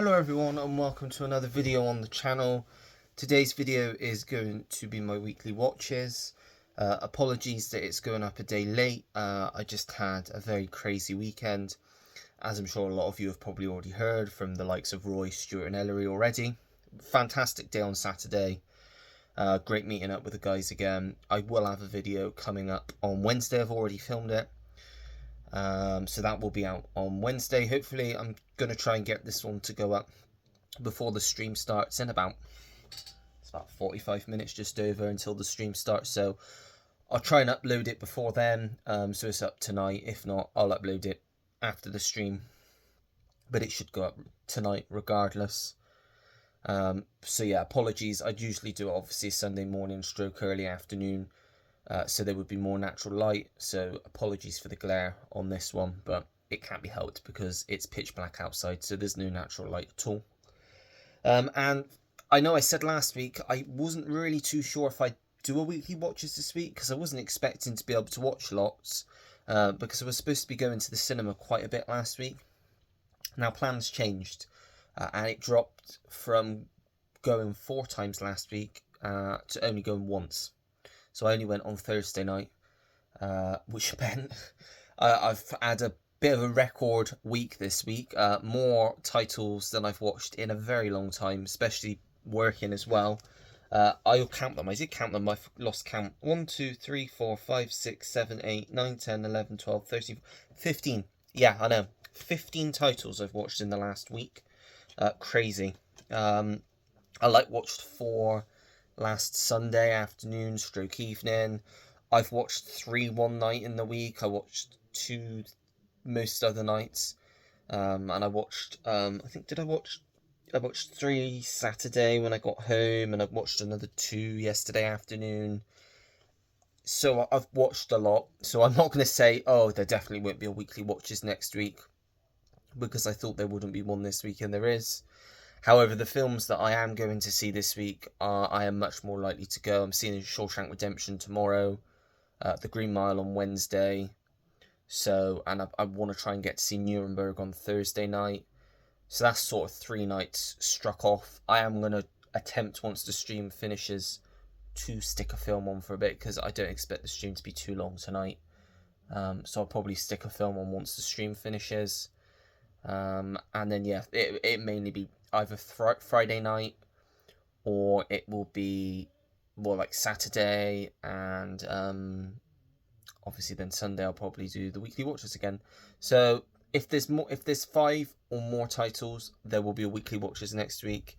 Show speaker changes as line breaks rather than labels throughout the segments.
Hello everyone and welcome to another video on the channel. Today's video is going to be my weekly watches. Apologies that it's going up a day late. I just had a very crazy weekend, as I'm sure a lot of you have probably already heard from the likes of Roy, Stuart and Ellery already. Fantastic day on Saturday. Great meeting up with the guys again. I will have a video coming up on Wednesday. I've already filmed it. So that will be out on Wednesday. Hopefully I'm going to try and get this one to go up before the stream starts in about 45 minutes just over until the stream starts, so I'll try and upload it before then, so it's up tonight. If not, I'll upload it after the stream, but it should go up tonight regardless. So yeah, apologies. I'd usually do it obviously Sunday morning stroke early afternoon, so there would be more natural light, so apologies for the glare on this one, but it can't be helped because it's pitch black outside, so there's no natural light at all. And I know I said last week I wasn't really too sure if I'd do a weekly watches this week because I wasn't expecting to be able to watch lots, because I was supposed to be going to the cinema quite a bit last week. Now plans changed, and it dropped from going 4 times last week to only going once. So I only went on Thursday night, which meant I've had a bit of a record week this week. More titles than I've watched in a very long time, especially working as well. I'll count them. I did count them. I've lost count. 1, 2, 3, 4, 5, 6, 7, 8, 9, 10, 11, 12, 13, 15. Yeah, I know. 15 titles I've watched in the last week. Crazy. I watched 4 last Sunday afternoon stroke evening. I've watched 3 one night in the week. I watched 2 most other nights, and I watched I watched 3 Saturday when I got home, and I watched another 2 yesterday afternoon. So I've watched a lot, so I'm not going to say, oh, there definitely won't be a weekly watches next week, because I thought there wouldn't be one this week, and there is. However, the films that I am going to see this week I am much more likely to go. I'm seeing Shawshank Redemption tomorrow, The Green Mile on Wednesday, so, and I want to try and get to see Nuremberg on Thursday night. So that's sort of 3 nights struck off. I am going to attempt, once the stream finishes, to stick a film on for a bit, because I don't expect the stream to be too long tonight. So I'll probably stick a film on once the stream finishes. And then, yeah, it mainly be either Friday night, or it will be more like Saturday, and obviously then Sunday I'll probably do the weekly watches again. So if there's 5 or more titles, there will be a weekly watches next week.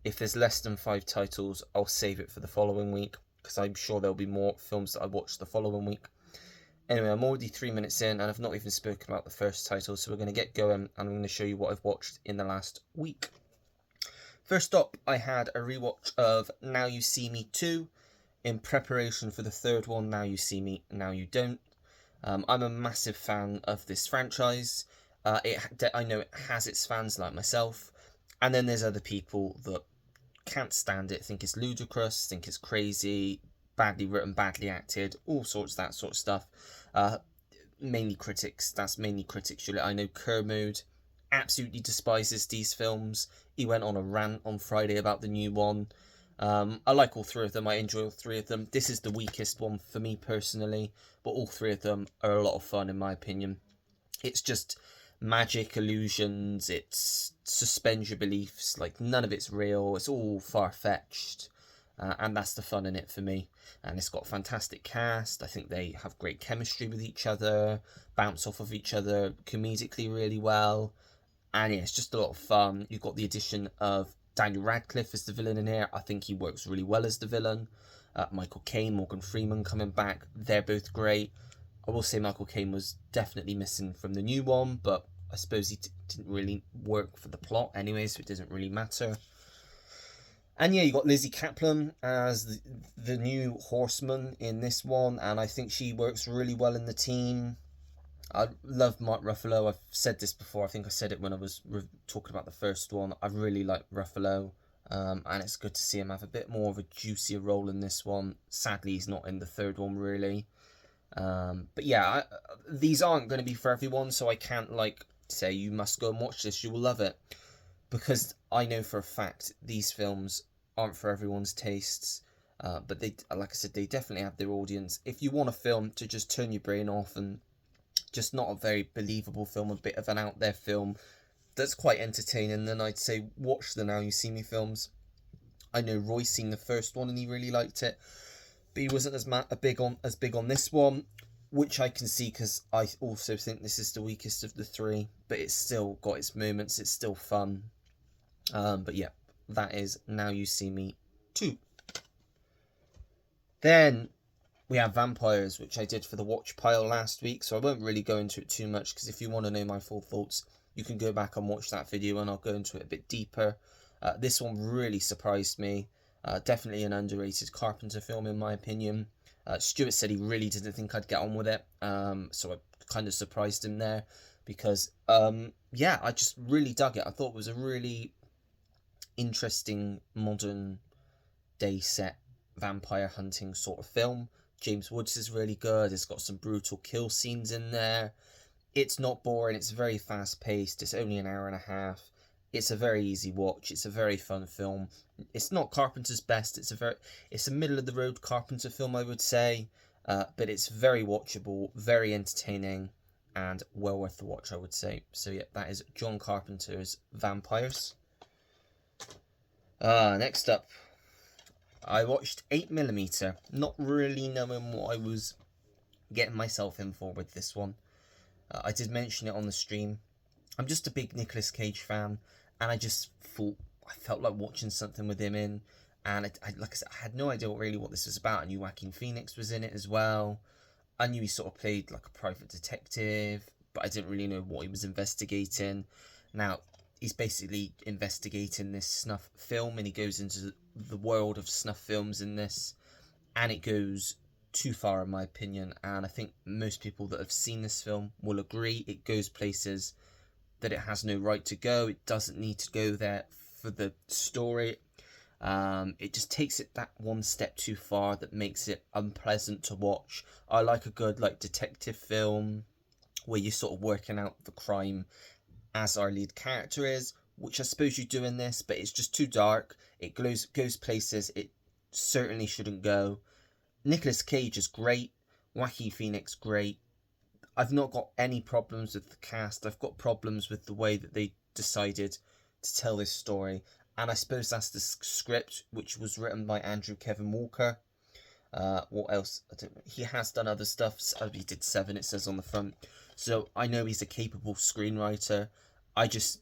If there's less than 5 titles, I'll save it for the following week, because I'm sure there'll be more films that I watch the following week. Anyway, I'm already 3 minutes in, and I've not even spoken about the first title, so we're going to get going, and I'm going to show you what I've watched in the last week. First up, I had a rewatch of Now You See Me 2, in preparation for the third one, Now You See Me, Now You Don't. I'm a massive fan of this franchise. I know it has its fans like myself, and then there's other people that can't stand it, think it's ludicrous, think it's crazy, badly written, badly acted, all sorts of that sort of stuff. Mainly critics. That's mainly critics. I know Kermode absolutely despises these films. He went on a rant on Friday about the new one. I like all 3 of them. I enjoy all 3 of them. This is the weakest one for me personally, but all 3 of them are a lot of fun in my opinion. It's just magic, illusions, it's suspend your beliefs, like none of it's real, it's all far-fetched, and that's the fun in it for me. And it's got a fantastic cast. I think they have great chemistry with each other, bounce off of each other comedically really well, and yeah, it's just a lot of fun. You've got the addition of Daniel Radcliffe as the villain in here. I think he works really well as the villain. Michael Caine, Morgan Freeman coming back, they're both great. I will say Michael Caine was definitely missing from the new one, but I suppose he didn't really work for the plot anyway, so it doesn't really matter. And yeah, you got Lizzie Kaplan as the new Horseman in this one, and I think she works really well in the team. I love Mark Ruffalo. I've said this before. I think I said it when I was talking about the first one. I really like Ruffalo, and it's good to see him have a bit more of a juicier role in this one. Sadly, he's not in the third one really. But yeah, these aren't going to be for everyone, so I can't say you must go and watch this, you will love it. because I know for a fact these films aren't for everyone's tastes. But they, like I said, they definitely have their audience. If you want a film to just turn your brain off and just not a very believable film, a bit of an out there film that's quite entertaining, then I'd say watch the Now You See Me films. I know Roy's seen the first one and he really liked it, but he wasn't as big on this one, which I can see because I also think this is the weakest of the three. But it's still got its moments. It's still fun. But yeah, that is Now You See Me 2. Then we have Vampires, which I did for the watch pile last week, so I won't really go into it too much, because if you want to know my full thoughts, you can go back and watch that video and I'll go into it a bit deeper. This one really surprised me. Definitely an underrated Carpenter film in my opinion. Stuart said he really didn't think I'd get on with it, so I kind of surprised him there, because yeah, I just really dug it. I thought it was a really interesting modern day set vampire hunting sort of film. James Woods is really good. It's got some brutal kill scenes in there. It's not boring. It's very fast paced. It's only an hour and a half. It's a very easy watch. It's a very fun film. It's not Carpenter's best. It's a middle of the road Carpenter film, I would say, but it's very watchable, very entertaining, and well worth the watch, I would say. So yeah, that is John Carpenter's Vampires. Next up, I watched 8mm, not really knowing what I was getting myself in for with this one. I did mention it on the stream. I'm just a big Nicolas Cage fan, and I just felt like watching something with him in, and like I said, I had no idea really what this was about. I knew Joaquin Phoenix was in it as well. I knew he sort of played like a private detective, but I didn't really know what he was investigating. Now, he's basically investigating this snuff film, and he goes into the world of snuff films in this, and it goes too far in my opinion, and I think most people that have seen this film will agree. It goes places that it has no right to go. It doesn't need to go there for the story. It just takes it that one step too far that makes it unpleasant to watch. I like a good detective film where you're sort of working out the crime as our lead character is, which I suppose you do in this, but it's just too dark. It goes places it certainly shouldn't go. Nicolas Cage is great. Joaquin Phoenix, great. I've not got any problems with the cast. I've got problems with the way that they decided to tell this story. And I suppose that's the script, which was written by Andrew Kevin Walker. What else? I don't know. He has done other stuff. He did Seven, it says on the front. So I know he's a capable screenwriter. I just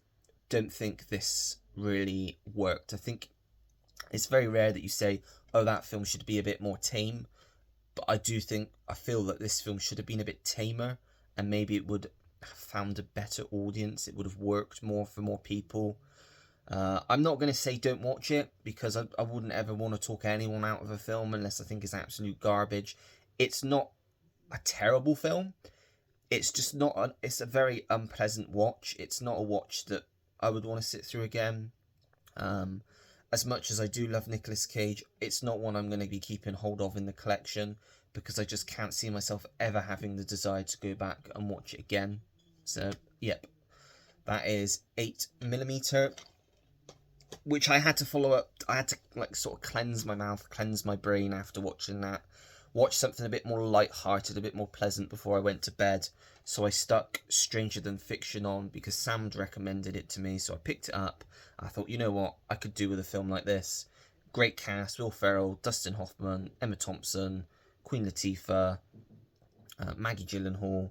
don't think this really worked. I think it's very rare that you say, oh, that film should be a bit more tame. But I feel that this film should have been a bit tamer, and maybe it would have found a better audience. It would have worked more for more people. I'm not going to say don't watch it, because I wouldn't ever want to talk anyone out of a film unless I think it's absolute garbage. It's not a terrible film. It's just not it's a very unpleasant watch. It's not a watch that I would want to sit through again. As much as I do love Nicolas Cage, it's not one I'm going to be keeping hold of in the collection, because I just can't see myself ever having the desire to go back and watch it again. So, yep. That is 8mm, which I had to follow up. I had to sort of cleanse my mouth, cleanse my brain after watching that. Watch something a bit more light-hearted, a bit more pleasant before I went to bed. So I stuck Stranger Than Fiction on because Sam recommended it to me, so I picked it up. I thought, you know what, I could do with a film like this. Great cast: Will Ferrell, Dustin Hoffman, Emma Thompson, Queen Latifah, Maggie Gyllenhaal.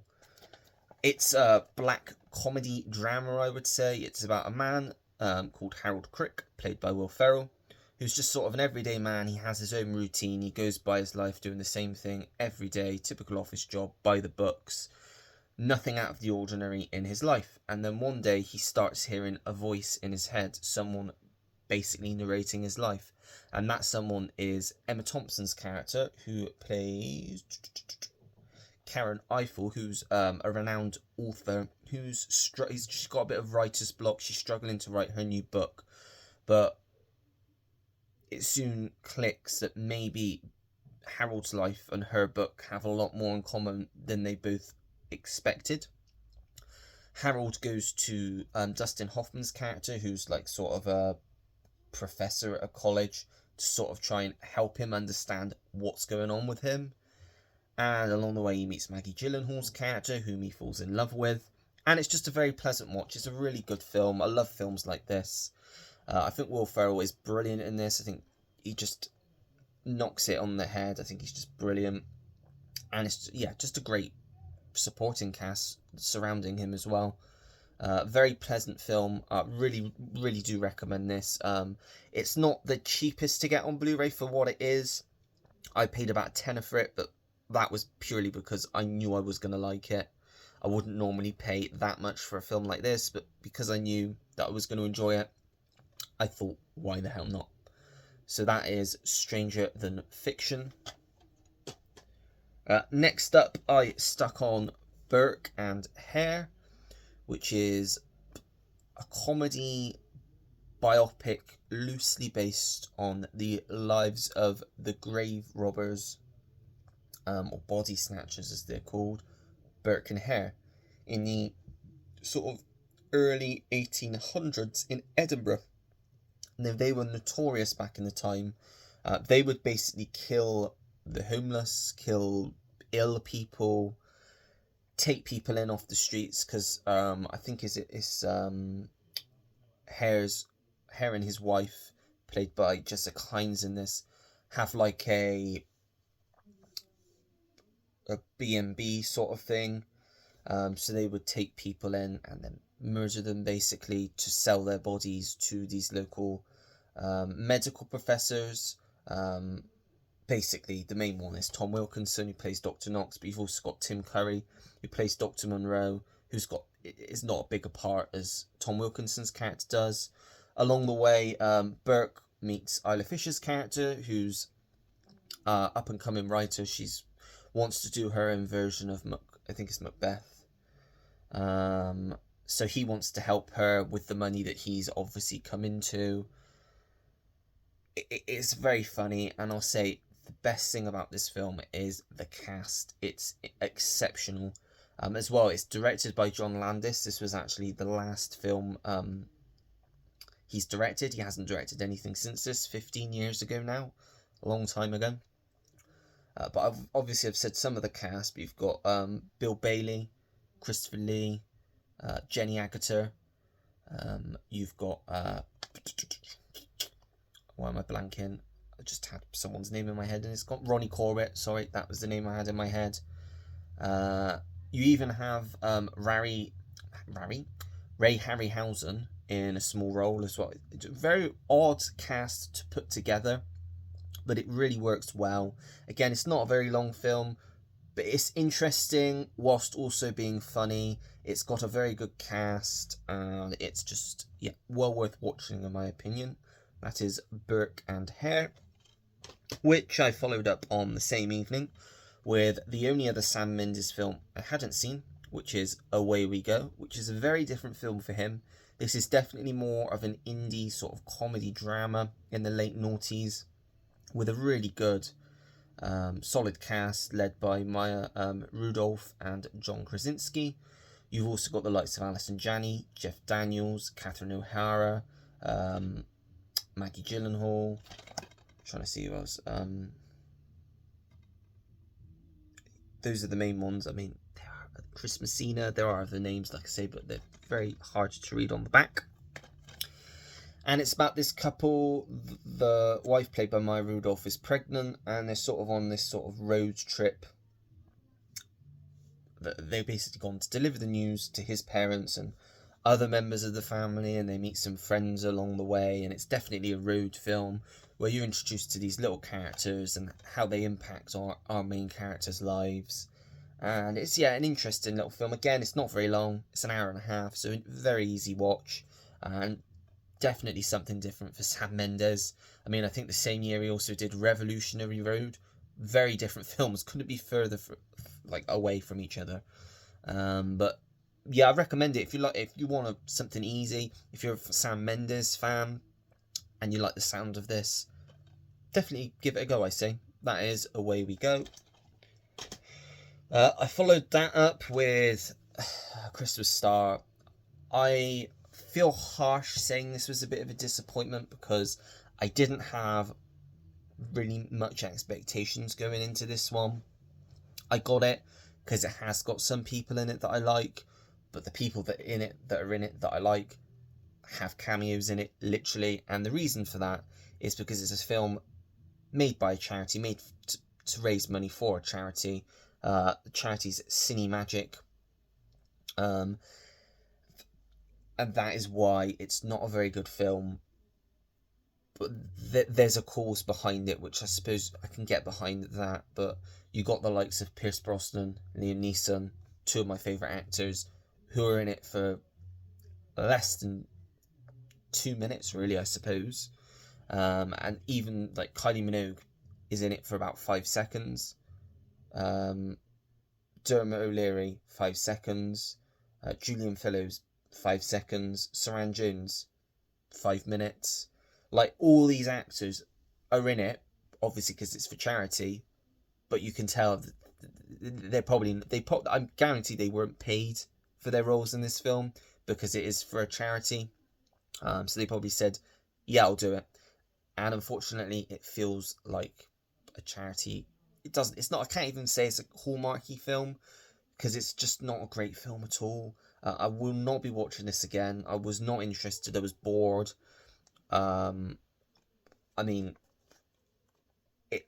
It's a black comedy drama, I would say. It's about a man called Harold Crick, played by Will Ferrell, who's just sort of an everyday man. He has his own routine. He goes by his life doing the same thing every day, typical office job, by the books. Nothing out of the ordinary in his life. And then one day he starts hearing a voice in his head, someone basically narrating his life. And that someone is Emma Thompson's character, who plays Karen Eiffel, who's a renowned author she's got a bit of writer's block. She's struggling to write her new book, but it soon clicks that maybe Harold's life and her book have a lot more in common than they both expected. Harold goes to Dustin Hoffman's character, who's like sort of a professor at a college, to sort of try and help him understand what's going on with him. And along the way he meets Maggie Gyllenhaal's character, whom he falls in love with. And it's just a very pleasant watch. It's a really good film. I love films like this. I think Will Ferrell is brilliant in this. I think he just knocks it on the head. I think he's just brilliant. And it's, yeah, just a great supporting cast surrounding him as well. Very pleasant film. Really do recommend this. It's not the cheapest to get on Blu-ray for what it is. I paid about a tenner for it, but that was purely because I knew I was going to like it. I wouldn't normally pay that much for a film like this, but because I knew that I was going to enjoy it, I thought, why the hell not? So that is Stranger Than Fiction. Next up, I stuck on Burke and Hare, which is a comedy biopic loosely based on the lives of the grave robbers, or body snatchers as they're called, Burke and Hare, in the sort of early 1800s in Edinburgh. Now, they were notorious back in the time. They would basically kill the homeless, kill ill people, take people in off the streets, because I think it's Hare and his wife, played by Jessica Hines in this, have like a B&B sort of thing. So they would take people in and then murder them, basically, to sell their bodies to these local medical professors. Basically, the main one is Tom Wilkinson, who plays Dr. Knox, but you've also got Tim Curry, who plays Dr. Monroe, is not a bigger part as Tom Wilkinson's character does. Along the way, Burke meets Isla Fisher's character, who's up and coming writer. She's wants to do her own version of I think it's Macbeth. So he wants to help her with the money that he's obviously come into. It's very funny, and I'll say the best thing about this film is the cast. It's exceptional. As well, it's directed by John Landis. This was actually the last film he's directed. He hasn't directed anything since this, 15 years ago now, a long time ago. But I've said some of the cast, but you've got Bill Bailey, Christopher Lee, Jenny Agutter. You've got why am I blanking? I just had someone's name in my head, and it's got Ronnie Corbett. Sorry, that was the name I had in my head. You even have Ray Harryhausen in a small role as well. It's a very odd cast to put together, but it really works well. Again, it's not a very long film, but it's interesting whilst also being funny. It's got a very good cast, and it's just, yeah, well worth watching in my opinion. That is Burke and Hare, which I followed up on the same evening with the only other Sam Mendes film I hadn't seen, which is Away We Go, which is a very different film for him. This is definitely more of an indie sort of comedy drama in the late noughties, with a really good, solid cast led by Maya Rudolph and John Krasinski. You've also got the likes of Alison Janney, Jeff Daniels, Catherine O'Hara, Maggie Gyllenhaal. Trying to see who else. Those are the main ones. I mean, there are Chris Messina. There are other names, like I say, but they're very hard to read on the back. And it's about this couple. The wife, played by Maya Rudolph, is pregnant, and they're sort of on this sort of road trip. They've basically gone to deliver the news to his parents and other members of the family, and they meet some friends along the way. And it's definitely a road film where you're introduced to these little characters and how they impact our main characters' lives. And it's, yeah, an interesting little film. Again, it's not very long. It's an hour and a half, so very easy watch. And definitely something different for Sam Mendes. I mean, I think the same year he also did Revolutionary Road. Very different films. Couldn't be further away from each other. But yeah, I recommend it if you want something easy. If you're a Sam Mendes fan and you like the sound of this, definitely give it a go. I say that is Away We Go. I followed that up with Christmas Star, I feel harsh saying this was a bit of a disappointment because I didn't have really much expectations going into this one. I got it because it has got some people in it that I like, but the people that are in it that I like have cameos in it, literally, and the reason for that is because it's a film made by a charity, made to raise money for a charity. The charity's Cine Magic, and that is why it's not a very good film. But there's a cause behind it, which I suppose I can get behind that. But you got the likes of Pierce Brosnan, Liam Neeson, two of my favourite actors, who are in it for less than 2 minutes, really, I suppose. And even like Kylie Minogue is in it for about 5 seconds. Dermot O'Leary, 5 seconds. Julian Fellows, 5 seconds. Saran Jones, 5 minutes. Like, all these actors are in it, obviously because it's for charity, but you can tell I'm guaranteed they weren't paid for their roles in this film because it is for a charity. So they probably said, yeah, I'll do it. And unfortunately, it feels like a charity. It's not, I can't even say it's a Hallmarky film because it's just not a great film at all. I will not be watching this again. I was not interested. I was bored. I mean,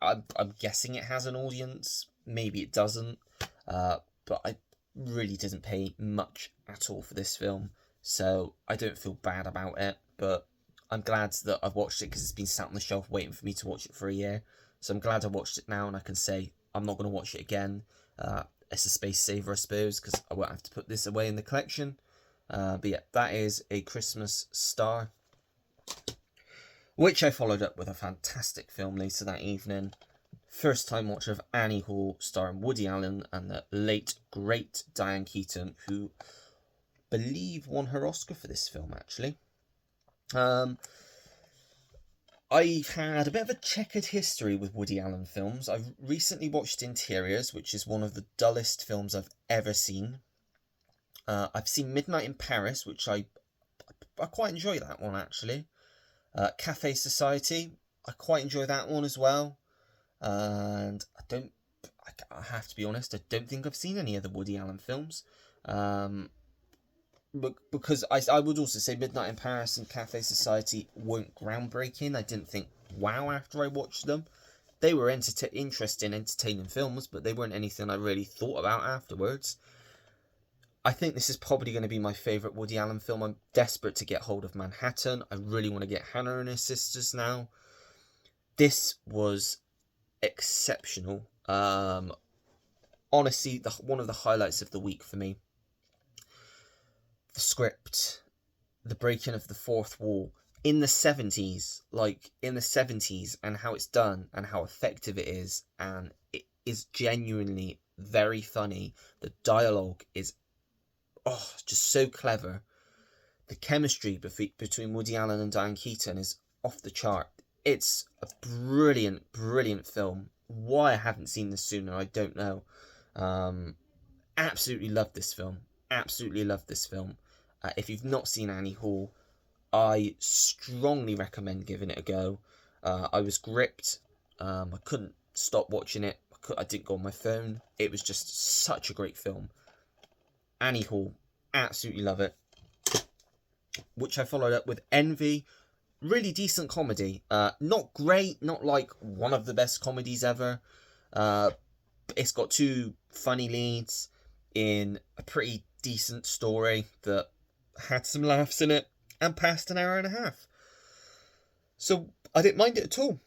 I'm guessing it has an audience. Maybe it doesn't. But I really didn't pay much at all for this film. So I don't feel bad about it. But I'm glad that I've watched it because it's been sat on the shelf waiting for me to watch it for a year. So I'm glad I watched it now and I can say I'm not going to watch it again. It's a space saver, I suppose, because I won't have to put this away in the collection. But yeah, that is A Christmas Star, which I followed up with a fantastic film later that evening. First time watch of Annie Hall, starring Woody Allen and the late, great Diane Keaton, who I believe won her Oscar for this film, actually. I've had a bit of a checkered history with Woody Allen films. I've recently watched Interiors, which is one of the dullest films I've ever seen. I've seen Midnight in Paris, which I quite enjoy that one, actually. Cafe Society, I quite enjoy that one as well. And I have to be honest, I don't think I've seen any of the Woody Allen films. Because I would also say Midnight in Paris and Cafe Society weren't groundbreaking. I didn't think, wow, after I watched them. They were interesting, entertaining films, but they weren't anything I really thought about afterwards. I think this is probably going to be my favourite Woody Allen film. I'm desperate to get hold of Manhattan. I really want to get Hannah and Her Sisters now. This was exceptional. Honestly, one of the highlights of the week for me. The script, the breaking of the fourth wall in the 70s, and how it's done and how effective it is, and it is genuinely very funny. The dialogue is just so clever. The chemistry between Woody Allen and Diane Keaton is off the chart. It's a brilliant, brilliant film. Why I haven't seen this sooner, I don't know. Absolutely love this film. Absolutely love this film. If you've not seen Annie Hall, I strongly recommend giving it a go. I was gripped. I couldn't stop watching it. I didn't go on my phone. It was just such a great film. Annie Hall, absolutely love it. Which I followed up with Envy. Really decent comedy. Not great, not like one of the best comedies ever. It's got two funny leads in a pretty decent story that had some laughs in it and passed an hour and a half. So I didn't mind it at all.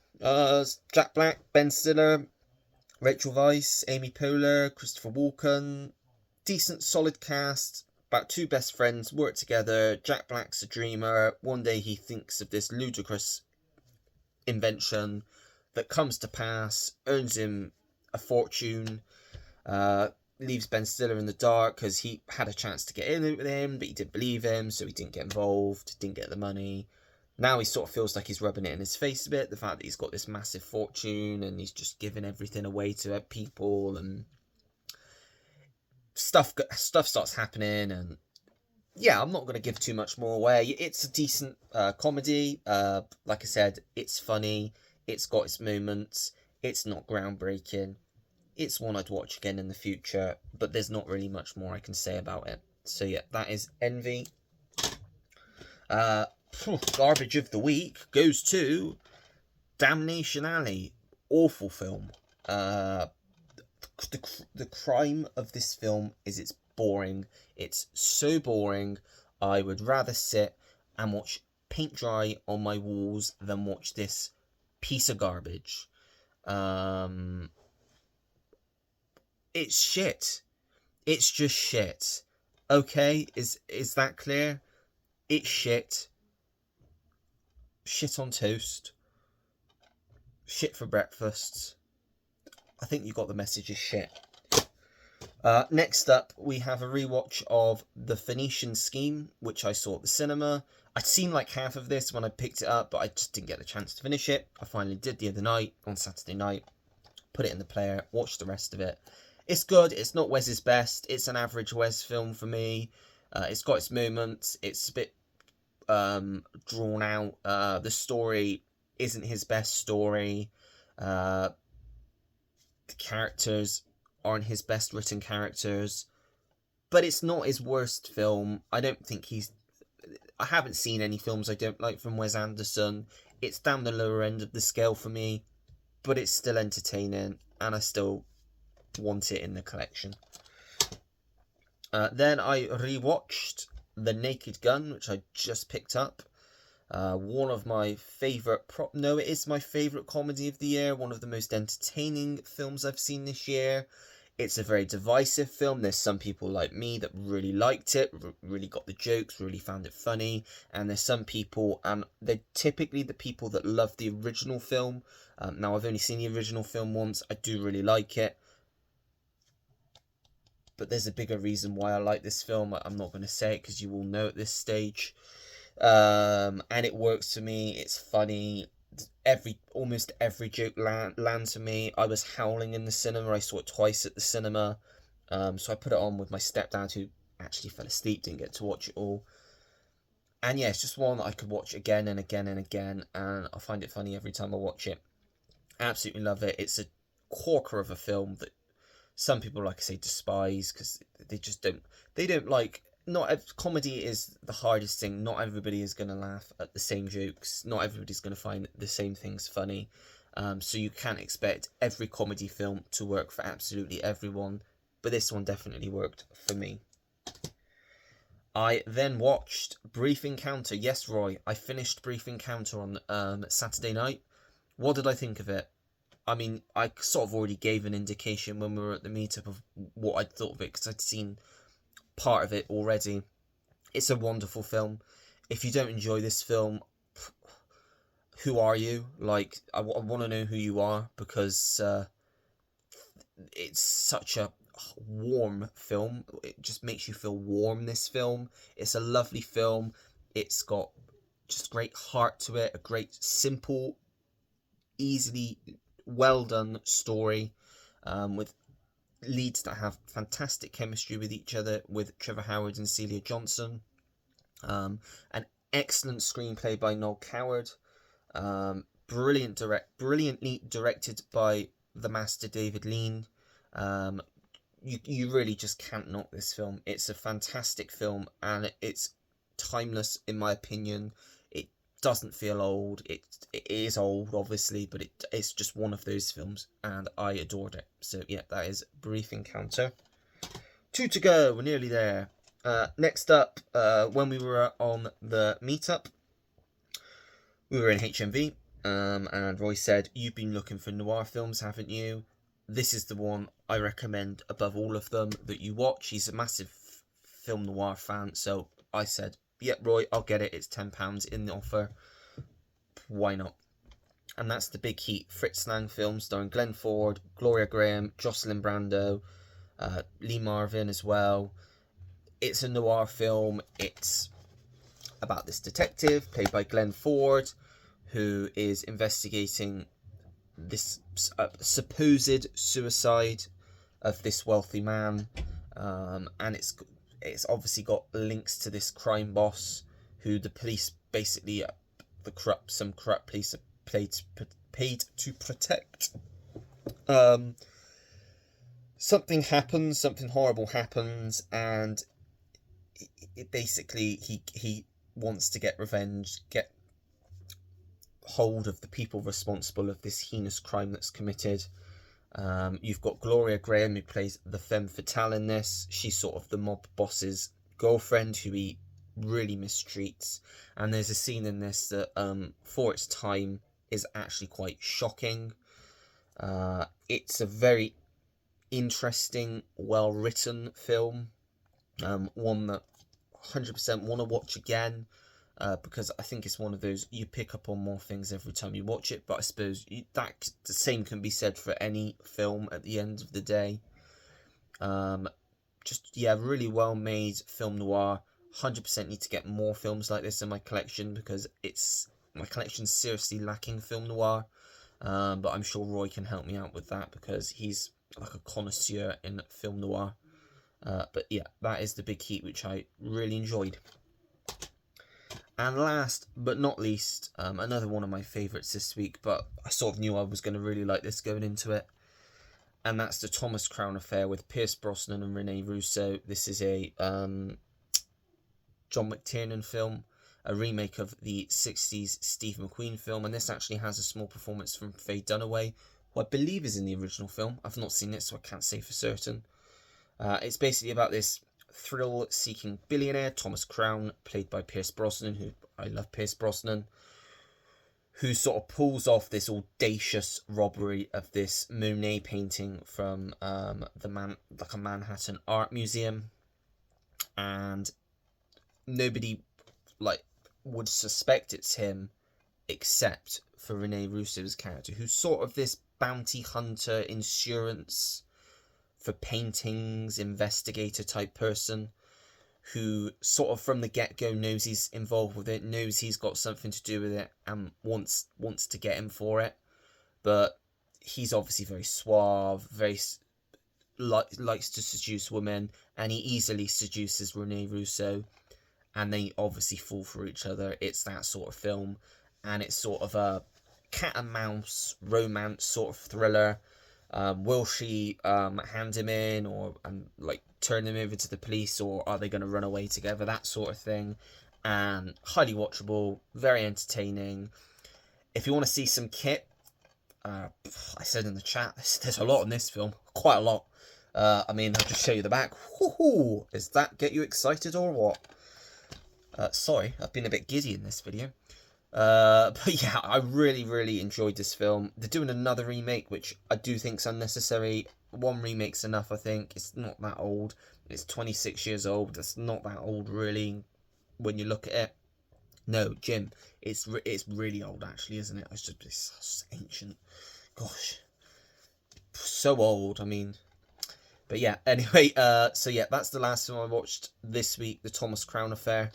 Jack Black, Ben Stiller, Rachel Weisz, Amy Poehler, Christopher Walken. Decent, solid cast. About two best friends work together. Jack Black's a dreamer. One day he thinks of this ludicrous invention that comes to pass, earns him a fortune, leaves Ben Stiller in the dark because he had a chance to get in with him, but he didn't believe him, so he didn't get involved, didn't get the money. Now he sort of feels like he's rubbing it in his face a bit, the fact that he's got this massive fortune and he's just giving everything away to people, and stuff starts happening, and yeah, I'm not going to give too much more away. It's a decent comedy. Like I said, it's funny. It's got its moments. It's not groundbreaking. It's one I'd watch again in the future, but there's not really much more I can say about it. So yeah, that is Envy. Garbage of the week goes to Damnation Alley. Awful film. The crime of this film is it's boring. It's so boring. I would rather sit and watch paint dry on my walls than watch this piece of garbage. It's shit. It's just shit. Okay, is that clear? It's shit. Shit on toast. Shit for breakfast. I think you got the message, is shit. Next up, we have a rewatch of The Phoenician Scheme, which I saw at the cinema. I'd seen like half of this when I picked it up, but I just didn't get the chance to finish it. I finally did the other night, on Saturday night. Put it in the player, watched the rest of it. It's good. It's not Wes's best. It's an average Wes film for me. It's got its moments. It's a bit drawn out. The story isn't his best story. The characters aren't his best written characters, but it's not his worst film. I haven't seen any films I don't like from Wes Anderson. It's down the lower end of the scale for me, but it's still entertaining, and I still want it in the collection. Then I rewatched The Naked Gun, which I just picked up. One of my favourite it is my favourite comedy of the year. One of the most entertaining films I've seen this year. It's a very divisive film. There's some people like me that really liked it, really got the jokes, really found it funny. And there's some people, and they're typically the people that love the original film. Now, I've only seen the original film once. I do really like it. But there's a bigger reason why I like this film. I'm not going to say it because you will know at this stage. And it works for me. It's funny. Almost every joke lands for me. I was howling in the cinema. I saw it twice at the cinema. So I put it on with my stepdad, who actually fell asleep, didn't get to watch it all. And yeah, it's just one that I could watch again and again and again, and I find it funny every time I watch it. Absolutely love it. It's a corker of a film that some people, like I say, despise because they don't like. Comedy is the hardest thing. Not everybody is going to laugh at the same jokes. Not everybody's going to find the same things funny. So you can't expect every comedy film to work for absolutely everyone. But this one definitely worked for me. I then watched Brief Encounter. Yes, Roy, I finished Brief Encounter on Saturday night. What did I think of it? I mean, I sort of already gave an indication when we were at the meetup of what I thought of it, because I'd seen part of it already. It's a wonderful film. If you don't enjoy this film, who are you? Like, I want to know who you are, because it's such a warm film. It just makes you feel warm, this film. It's a lovely film. It's got just great heart to it, a great, simple, easily well done story, with leads that have fantastic chemistry with each other, with Trevor Howard and Celia Johnson. An excellent screenplay by Noel Coward. Brilliantly directed by the master David Lean. You really just can't knock this film. It's a fantastic film, and it's timeless in my opinion. It doesn't feel old. It is old, obviously, but it's just one of those films, and I adored it. So yeah, that is Brief Encounter. 2 to go. We're nearly there. Next up, when we were on the meetup, we were in HMV, and Roy said, "You've been looking for noir films, haven't you? This is the one I recommend above all of them that you watch." He's a massive film noir fan, so I said, "Yep, Roy, I'll get it. It's £10 in the offer. Why not?" And that's The Big Heat, Fritz Lang film starring Glenn Ford, Gloria Graham, Jocelyn Brando, Lee Marvin as well. It's a noir film. It's about this detective played by Glenn Ford, who is investigating this supposed suicide of this wealthy man. and it's obviously got links to this crime boss who the police basically some corrupt police are paid to protect. Something happens, something horrible happens, and it basically he wants to get revenge, get hold of the people responsible of this heinous crime that's committed. You've got Gloria Graham, who plays the femme fatale in this. She's sort of the mob boss's girlfriend who he really mistreats, and there's a scene in this that for its time is actually quite shocking. It's a very interesting, well written film, one that 100% want to watch again, because I think it's one of those you pick up on more things every time you watch it. But I suppose that the same can be said for any film at the end of the day. Really well made film noir. 100% need to get more films like this in my collection, because my collection's seriously lacking film noir. But I'm sure Roy can help me out with that, because he's like a connoisseur in film noir. But yeah, that is The Big Heat, which I really enjoyed. And last but not least, another one of my favourites this week, but I sort of knew I was going to really like this going into it, and that's The Thomas Crown Affair with Pierce Brosnan and Rene Russo. This is a John McTiernan film, a remake of the 60s Steve McQueen film, and this actually has a small performance from Faye Dunaway, who I believe is in the original film. I've not seen it, so I can't say for certain. It's basically about this thrill-seeking billionaire, Thomas Crown, played by Pierce Brosnan, who I love Pierce Brosnan, who sort of pulls off this audacious robbery of this Monet painting from a Manhattan art museum, and nobody would suspect it's him except for Rene Russo's character, who's sort of this bounty hunter, insurance for paintings, investigator type person, who sort of from the get-go knows he's involved with it, knows he's got something to do with it, and wants to get him for it. But he's obviously very suave, very likes to seduce women, and he easily seduces Rene Russo, and they obviously fall for each other. It's that sort of film, and it's sort of a cat and mouse romance sort of thriller. Will she hand him in, or turn him over to the police, or are they going to run away together? That sort of thing. And highly watchable, very entertaining. If you want to see some kit, I said in the chat, there's a lot in this film, quite a lot. I mean, I'll just show you the back. Woohoo! Does that get you excited or what? Sorry, I've been a bit giddy in this video. But yeah, I really enjoyed this film. They're doing another remake, which I do think's unnecessary. One remake's enough, I think. It's not that old. It's 26 years old. That's not that old, really, when you look at it. No, Jim, it's really old, actually, isn't it? It's just ancient. Gosh, so old. I mean, but yeah. Anyway, so yeah, that's the last film I watched this week, The Thomas Crown Affair.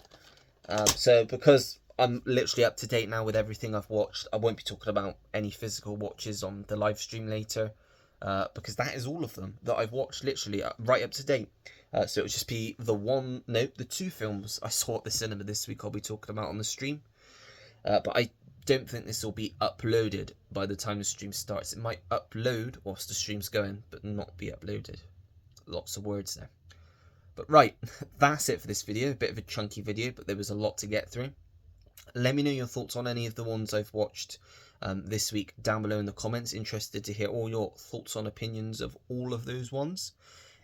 So because I'm literally up to date now with everything I've watched, I won't be talking about any physical watches on the live stream later, because that is all of them that I've watched, literally right up to date. So it'll just be the two films I saw at the cinema this week I'll be talking about on the stream. But I don't think this will be uploaded by the time the stream starts. It might upload whilst the stream's going, but not be uploaded. Lots of words there. But right, that's it for this video. A bit of a chunky video, but there was a lot to get through. Let me know your thoughts on any of the ones I've watched this week down below in the comments. Interested to hear all your thoughts on opinions of all of those ones.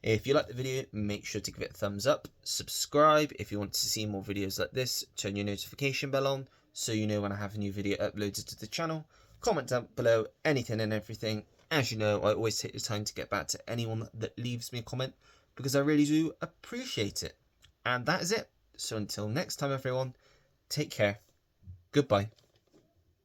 If you like the video, make sure to give it a thumbs up. Subscribe if you want to see more videos like this. Turn your notification bell on so you know when I have a new video uploaded to the channel. Comment down below anything and everything. As you know, I always take the time to get back to anyone that leaves me a comment, because I really do appreciate it. And that is it. So until next time, everyone, take care. Goodbye.